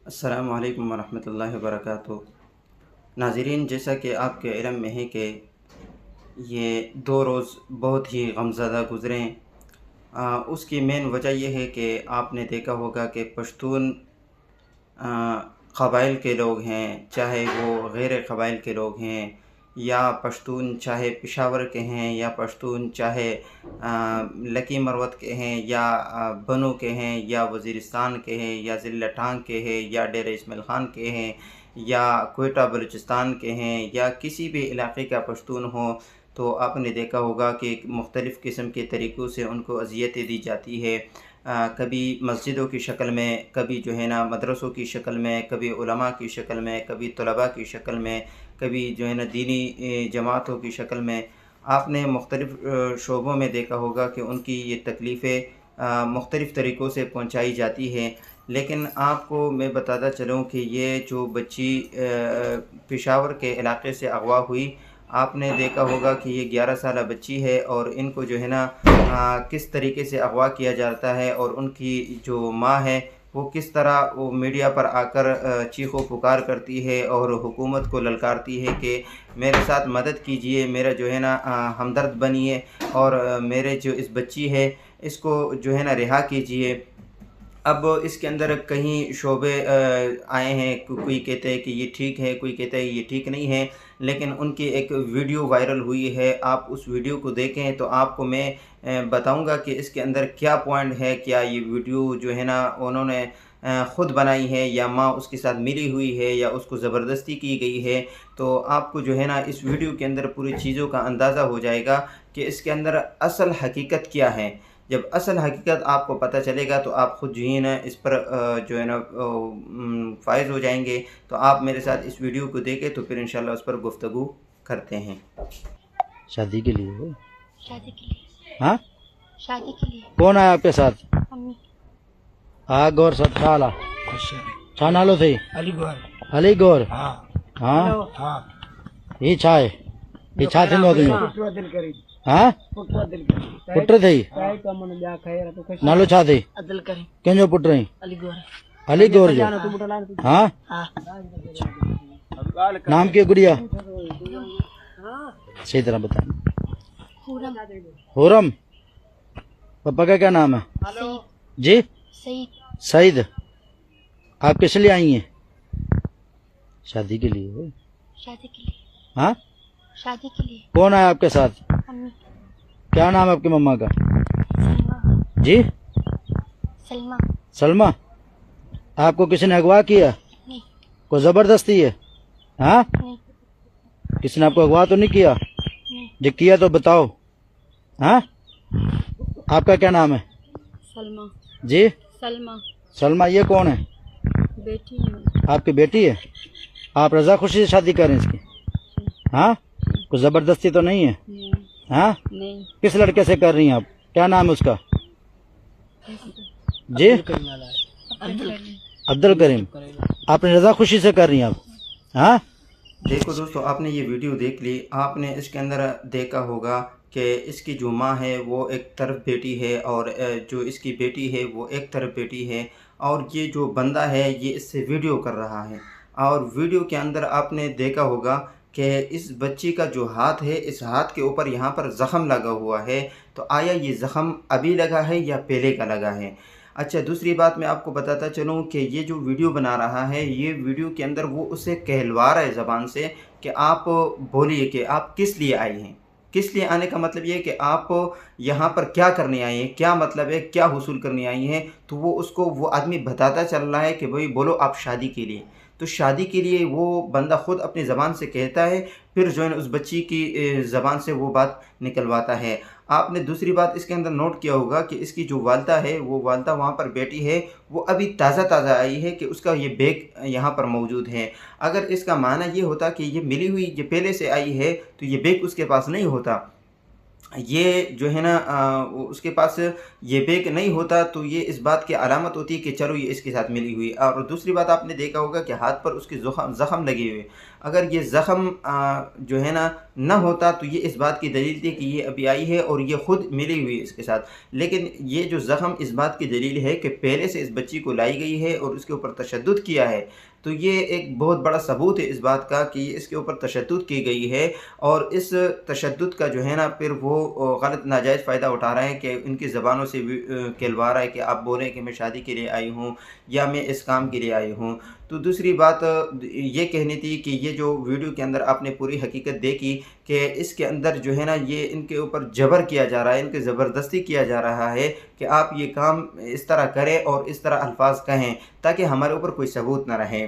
السلام علیکم ورحمۃ اللہ وبرکاتہ۔ ناظرین، جیسا کہ آپ کے علم میں ہے کہ یہ 2 روز بہت ہی غمزدہ گزرے ہیں۔ اس کی مین وجہ یہ ہے کہ آپ نے دیکھا ہوگا کہ پشتون قبائل کے لوگ ہیں، چاہے وہ غیر قبائل کے لوگ ہیں، یا پشتون چاہے پشاور کے ہیں، یا پشتون چاہے لکی مروت کے ہیں، یا بنو کے ہیں، یا وزیرستان کے ہیں، یا ضلع ٹانگ کے ہیں، یا ڈیرہ اسماعیل خان کے ہیں، یا کوئٹہ بلوچستان کے ہیں، یا کسی بھی علاقے کا پشتون ہو، تو آپ نے دیکھا ہوگا کہ مختلف قسم کے طریقوں سے ان کو اذیتیں دی جاتی ہے۔ کبھی مسجدوں کی شکل میں، کبھی جو ہے نا مدرسوں کی شکل میں، کبھی علماء کی شکل میں، کبھی طلباء کی شکل میں، کبھی جو ہے نا دینی جماعتوں کی شکل میں۔ آپ نے مختلف شعبوں میں دیکھا ہوگا کہ ان کی یہ تکلیفیں مختلف طریقوں سے پہنچائی جاتی ہے۔ لیکن آپ کو میں بتاتا چلوں کہ یہ جو بچی پشاور کے علاقے سے اغوا ہوئی، آپ نے دیکھا ہوگا کہ یہ 11 سالہ بچی ہے، اور ان کو جو ہے نا کس طریقے سے اغوا کیا جاتا ہے، اور ان کی جو ماں ہے وہ کس طرح وہ میڈیا پر آ کر چیخ و پکار کرتی ہے اور حکومت کو للکارتی ہے کہ میرے ساتھ مدد کیجئے، میرا جو ہے نا ہمدرد بنیے، اور میرے جو اس بچی ہے اس کو جو ہے نا رہا کیجئے۔ اب اس کے اندر کہیں شعبے آئے ہیں، کوئی کہتے ہیں کہ یہ ٹھیک ہے، کوئی کہتا ہے یہ ٹھیک نہیں ہے، لیکن ان کی ایک ویڈیو وائرل ہوئی ہے۔ آپ اس ویڈیو کو دیکھیں تو آپ کو میں بتاؤں گا کہ اس کے اندر کیا پوائنٹ ہے، کیا یہ ویڈیو جو ہے نا انہوں نے خود بنائی ہے، یا ماں اس کے ساتھ ملی ہوئی ہے، یا اس کو زبردستی کی گئی ہے۔ تو آپ کو جو ہے نا اس ویڈیو کے اندر پوری چیزوں کا اندازہ ہو جائے گا کہ اس کے اندر اصل حقیقت کیا ہے۔ جب اصل حقیقت آپ کو پتہ چلے گا تو آپ خود جو ہے نا اس پر جو ہے نا فائز ہو جائیں گے۔ تو آپ میرے ساتھ اس ویڈیو کو دیکھیں تو پھر انشاءاللہ اس پر گفتگو کرتے ہیں۔ شادی کے لیے ہو؟ شادی کے لیے، ہاں، شادی کے لیے کون آیا آپ کے ساتھ؟ امی ہاں گور سب چھالا چھا نالو تھی علی گور علی گور ہاں ہاں ہاں یہ چھائے یہ چھا تھی نو تمہیں پکوا دل کری ہاں پکوا دل کری پٹر تھی کای کمن بیا خیر تو کش نالو چھا تھی عدل کریں کنجو پٹر ہیں علی گور علی گور جو جانا تو مٹا لان ہاں ہاں نام کی گڑیا صحیح طرح بتا پورا حورم پپا کا کیا نام ہے سعید جی سعید سعید آپ کس لیے آئی ہیں شادی کے لیے ہو؟ شادی کے لیے ہاں شادی کے لیے کون آیا آپ کے ساتھ امی کیا نام ہے آپ کی مما کا سلمہ جی سلمہ سلمہ آپ کو کسی نے اغوا کیا نہیں کوئی زبردستی ہے ہاں نہیں کسی نے آپ کو اغوا تو نہیں کیا نہیں جو کیا تو بتاؤ ہاں آپ کا کیا نام ہے سلمہ جی سلمہ سلمہ یہ کون ہے بیٹی آپ کی بیٹی ہے آپ رضا خوشی سے شادی کریں اس کی ہاں کوئی زبردستی تو نہیں ہے ہاں نہیں کس لڑکے سے کر رہی ہیں آپ کیا نام ہے اس کا جی عبد الکریم آپ نے رضا خوشی سے کر رہی ہیں آپ ہاں دیکھو دوستو، آپ نے یہ ویڈیو دیکھ لی۔ آپ نے اس کے اندر دیکھا ہوگا کہ اس کی جو ماں ہے وہ ایک طرف بیٹی ہے، اور جو اس کی بیٹی ہے وہ ایک طرف بیٹی ہے، اور یہ جو بندہ ہے یہ اس سے ویڈیو کر رہا ہے۔ اور ویڈیو کے اندر آپ نے دیکھا ہوگا کہ اس بچی کا جو ہاتھ ہے، اس ہاتھ کے اوپر یہاں پر زخم لگا ہوا ہے۔ تو آیا یہ زخم ابھی لگا ہے یا پہلے کا لگا ہے؟ اچھا، دوسری بات میں آپ کو بتاتا چلوں کہ یہ جو ویڈیو بنا رہا ہے، یہ ویڈیو کے اندر وہ اسے کہلوا رہا ہے زبان سے کہ آپ بولیے کہ آپ کس لیے آئے ہیں۔ کس لیے آنے کا مطلب یہ ہے کہ آپ یہاں پر کیا کرنے آئے ہیں، کیا مطلب ہے، کیا حصول کرنے آئی ہیں۔ تو وہ اس کو وہ آدمی بتاتا چل رہا ہے کہ بھئی بولو آپ شادی کے لیے۔ تو شادی کے لیے وہ بندہ خود اپنی زبان سے کہتا ہے، پھر جو ہے اس بچی کی زبان سے وہ بات نکلواتا ہے۔ آپ نے دوسری بات اس کے اندر نوٹ کیا ہوگا کہ اس کی جو والدہ ہے، وہ والدہ وہاں پر بیٹی ہے، وہ ابھی تازہ آئی ہے کہ اس کا یہ بیگ یہاں پر موجود ہے۔ اگر اس کا معنی یہ ہوتا کہ یہ ملی ہوئی یہ پہلے سے آئی ہے تو یہ بیگ اس کے پاس نہیں ہوتا۔ ये जो है ना उसके पास ये बैग नहीं होता तो ये इस बात की अलामत होती है कि चलो ये इसके साथ मिली हुई। और दूसरी बात आपने देखा होगा कि हाथ पर उसके ज़ख़म लगे हुए, अगर ये ज़ख़म जो है ना होता तो ये इस बात की दलील थी कि ये अभी आई है और ये ख़ुद मिली हुई है इसके साथ। लेकिन ये जो ज़ख़म इस बात की दलील है कि पहले से इस बच्ची को लाई गई है और उसके ऊपर तशद्दुद किया है, तो ये एक बहुत बड़ा सबूत है इस बात का कि इसके ऊपर तशद्दुद की गई है। और इस तशद्दुद का जो है ना फिर वो गलत नाजायज़ फ़ायदा उठा रहा है कि इनकी ज़बानों से भी कहलवा रहा है कि आप बोलें कि मैं शादी के लिए आई हूँ या मैं इस काम के लिए आई हूँ। तो दूसरी बात ये कहनी थी कि ये जो वीडियो के अंदर आपने पूरी हकीकत देखी कि इसके अंदर जो है ना ये इनके ऊपर जबर किया जा रहा है, इनके ज़बरदस्ती किया जा रहा है कि आप ये काम इस तरह करें और इस तरह अल्फाज कहें ताकि हमारे ऊपर कोई सबूत ना रहे।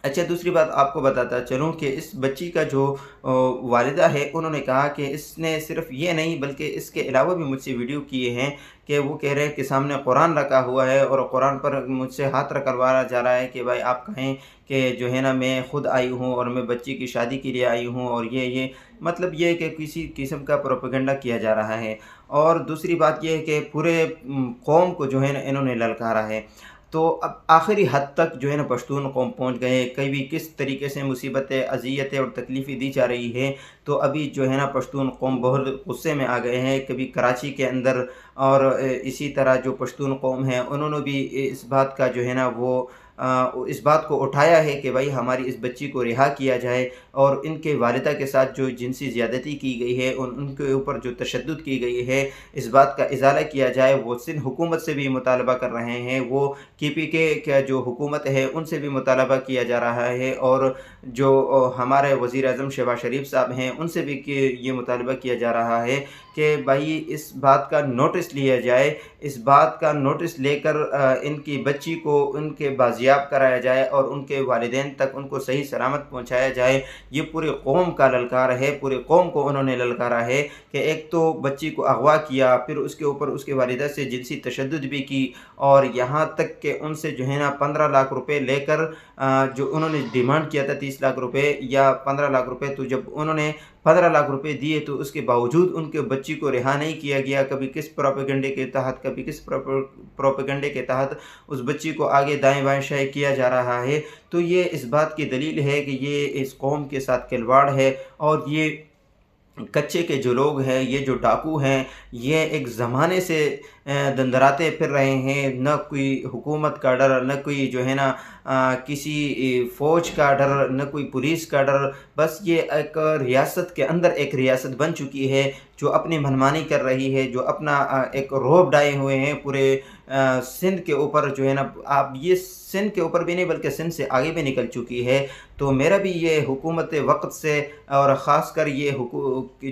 अच्छा, दूसरी बात आपको बताता चलूँ कि इस बच्ची का जो वालिदा है उन्होंने कहा कि इसने सिर्फ़ ये नहीं बल्कि इसके अलावा भी मुझसे वीडियो किए हैं कि वो कह रहे हैं कि सामने कुरान रखा हुआ है और कुरान पर मुझसे हाथ रखवाया जा रहा है कि भाई आप कहें कि जो है ना मैं ख़ुद आई हूँ और मैं बच्ची की शादी के लिए आई हूँ, और ये मतलब ये है कि किसी किस्म का प्रोपेगेंडा किया जा रहा है। और दूसरी बात ये है कि पूरे कौम को जो है ना इन्होंने ललकारा है। तो अब आखिरी हद तक जो है ना पश्तून कौम पहुंच गए, कभी किस तरीके से मुसीबतें, अज़ियतें और तकलीफ़ें दी जा रही है। तो अभी जो है ना पश्तून कौम बहुत गुस्से में आ गए हैं। कभी कराची के अंदर और इसी तरह जो पश्तून कौम है उन्होंने भी इस बात का जो है ना वो इस बात को उठाया है कि भाई हमारी इस बच्ची को रिहा किया जाए और इनके वालिदा के साथ जो जिनसी ज़्यादती की गई है उनके ऊपर जो तशद्दुद की गई है इस बात का इज़ाला किया जाए। वो सिंध हुकूमत से भी मुतालबा कर रहे हैं, वो KPK का जो हुकूमत है उनसे भी मुतालबा किया जा रहा है, और जो हमारे वज़ीर आज़म शहबाज शरीफ साहब हैं उनसे भी ये मुतालबा किया जा रहा है कि भाई इस बात का नोटिस लिया जाए, इस बात का नोटिस लेकर इनकी बच्ची को उनके बाजियाब कराया जाए और उनके वालिदैन तक उनको सही सलामत पहुंचाया जाए। ये पूरी कौम का ललकार है, पूरी कौम को उन्होंने ललकारा है कि एक तो बच्ची को अगवा किया, फिर उसके ऊपर उसके वालिदा से जिनसी तशद्दुद भी की, और यहाँ तक कि उनसे जो है ना 15 लाख रुपए लेकर जो उन्होंने डिमांड किया था 30 लाख रुपए या 15 लाख रुपए, तो जब उन्होंने 15 लाख रुपए दिए तो उसके बावजूद उनके बच्ची को रिहा नहीं किया गया। कभी किस प्रोपेगेंडे के तहत, कभी किस प्रोपेगेंडे के तहत उस बच्ची को आगे दाएं बाएं शाये किया जा रहा है। तो ये इस बात की दलील है कि ये इस कौम के साथ खिलवाड़ है, और ये कच्चे के जो लोग हैं, ये जो डाकू हैं, ये एक ज़माने से दंदराते फिर रहे हैं। न कोई हुकूमत का डर, न कोई जो है ना किसी फ़ौज का डर, न कोई पुलिस का डर, बस ये एक रियासत के अंदर एक रियासत बन चुकी है जो अपनी मनमानी कर रही है, जो अपना एक रौब डाए हुए हैं पूरे सिंध के ऊपर जो है ना। आप ये सिंध के ऊपर भी नहीं बल्कि सिंध से आगे भी निकल चुकी है। तो मेरा भी ये हुकूमत वक्त से और ख़ास कर ये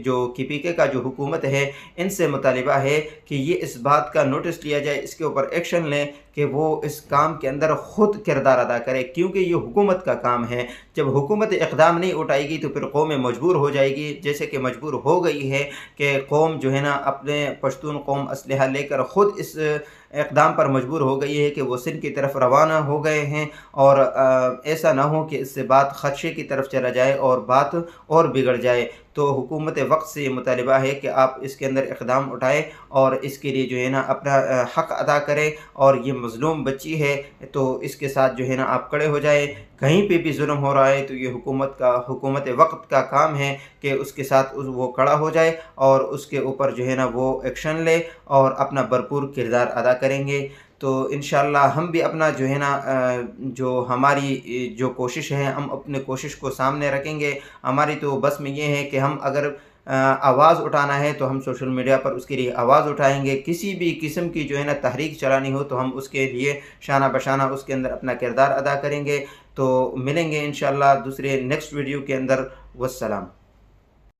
जो KPK का जो हुकूमत है इनसे मुतालिबा है कि ये इस बात का नोटिस लिया जाए, इसके ऊपर एक्शन लें कि वो इस काम के अंदर ख़ुद किरदार अदा करे, क्योंकि ये हुकूमत का काम है। जब हुकूमत इक़दाम नहीं उठाएगी तो फिर कौमें मजबूर हो जाएगी, जैसे कि मजबूर हो गई है कि कौम जो है ना अपने पश्तून कौम असलहा लेकर ख़ुद इस इक़दाम पर मजबूर हो गई है कि वो सिंध की तरफ रवाना हो गए हैं। और ऐसा ना हो कि इससे बात ख़दशे की तरफ चला जाए और बात और बिगड़ जाए। तो हुकूमत वक्त से ये मुतालिबा है कि आप इसके अंदर इक़दाम उठाएँ और इसके लिए जो है ना अपना हक़ अदा करें, और ये मज़लूम बच्ची है तो इसके साथ जो है ना आप खड़े हो जाए। कहीं पे भी जुल्म हो रहा है तो ये हुकूमत वक्त का काम है कि उसके साथ वो खड़ा हो जाए और उसके ऊपर जो है ना वो एक्शन ले और अपना भरपूर किरदार अदा करेंगे। तो इंशाअल्लाह हम भी अपना जो है ना जो हमारी जो कोशिश है हम अपने कोशिश को सामने रखेंगे। हमारी तो बस में ये है कि हम अगर आवाज़ उठाना है तो हम सोशल मीडिया पर उसके लिए आवाज़ उठाएंगे। किसी भी किस्म की जो है ना तहरीक चलानी हो तो हम उसके लिए शाना बशाना उसके अंदर अपना किरदार अदा करेंगे। तो मिलेंगे इंशाअल्लाह दूसरे नेक्स्ट वीडियो के अंदर। वस्सलाम।